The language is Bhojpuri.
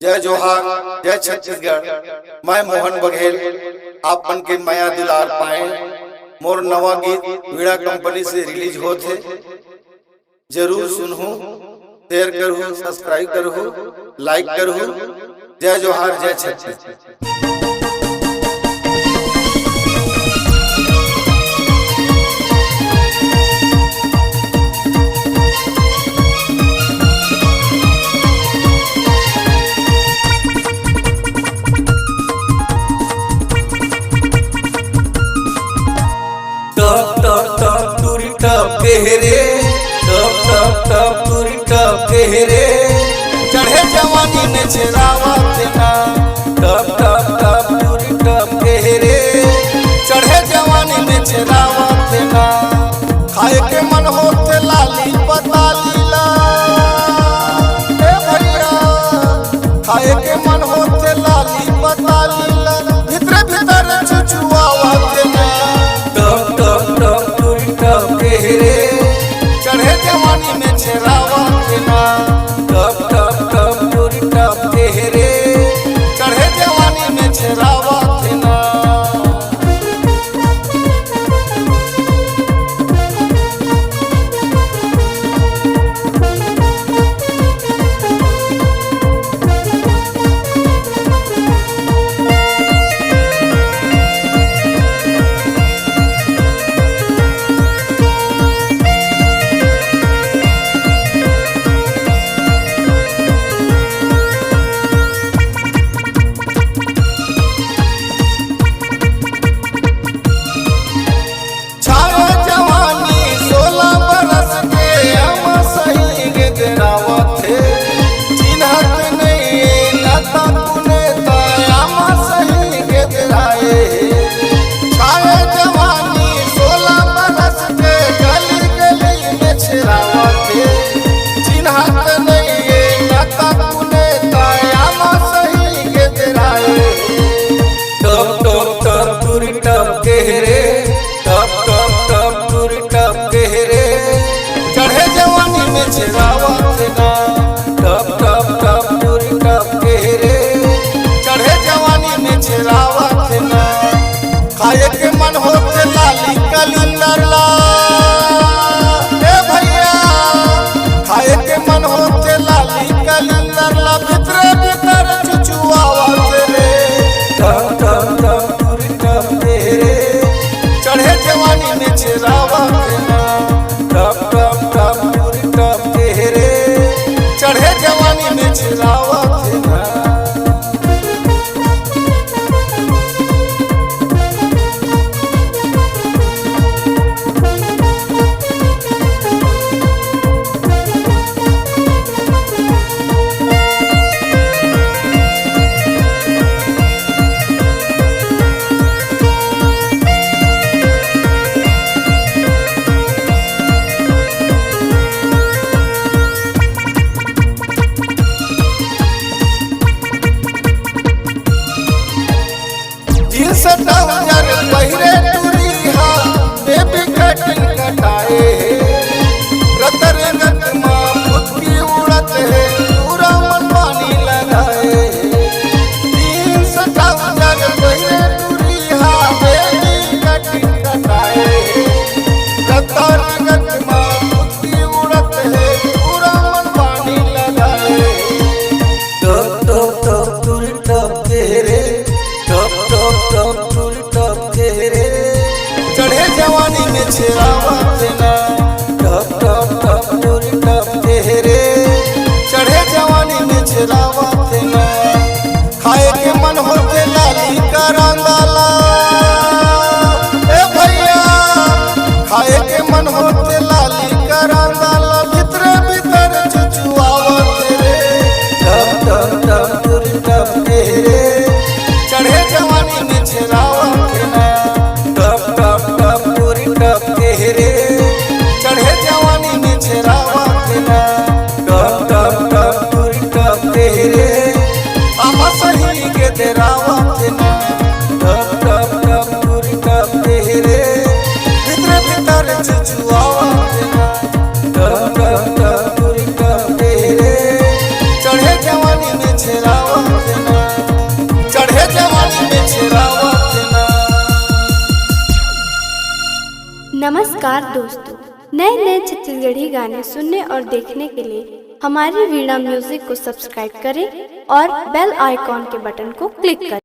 जय जोहार, जय छत्तीसगढ़। मैं मोहन बघेल आपन के माया दुलार पाए। मोर नवा गीत वीणा कंपनी से रिलीज होते, जरूर सुनहु, शेयर करहु, सब्सक्राइब करहु, लाइक करहु। जय जोहार, जय छत्तीसगढ़। चढ़े जवानी में छेरावत ना टप टप टप टूरी टप केहरे चढ़े जवानी में छेरावत ना खाए के मन होते लाली पता लीला ए भैया खाए के मन होते लाली पता लीला भीतर भीतर चुचुआवत ना टप टप टप टूरी टप केहरे चढ़े जवानी में छेरावत ना टप टप टप टूरी टप केहरे चढ़े जवानी में छेरावत ना चढ़े जवानी में छेरावत ना टप टप टप टूरी टप केहरे चढ़े जवानी में छेरावत ना खाए के मन होते लाली कलिंदर ला ए भैया खाए के मन होते लाली कलिंदर ला भीतर भीतर चुचुआवत रे टप टप टप टूरी टप केहरे चढ़े जवानी में छेरावत ना टप टप टप टूरी टप केहरे चढ़े जवानी में छेरावत ना पहिरे टूरिहा बेबी कटिंग कटाए रतर रत माँ फुटकी उड़त है पूरा मन पानी लगाए 300,000 पहिरे टूरिहा बेबी कटिंग कटाए रतर रत माँ फुटकी उड़त है पूरा मन पानी लगाए टप टप टप टूरी टप केहरे टप टप टप टूरी टप केहरे चढ़े जवानी में छेरावत ना टप टप टप टूरी टप केहरे चढ़े जवानी में छेरावत ना खाए के मन होते लाली करंगला ए भैया खाए के मन होते लाली करंगला भीतर भीतर चुचुआवत रे टप टप टप टूरी टप केहरे चढ़े जवानी में छेरावत ना टप टप टप टूरी टप केहरे चढ़े जवानी में छेरावत ना टप टप टप टूरी टप केहरे आमा सही के तेरावत ना टप टप टप टूरी टप केहरे भीतर भीतर चुचुआवत ना टप टप टप टूरी टप केहरे चढ़े जवानी में छेरावत नमस्कार दोस्तों, नए नए छत्तीसगढ़ी गाने सुनने और देखने के लिए हमारी वीणा म्यूजिक को सब्सक्राइब करें और बेल आइकॉन के बटन को क्लिक करें।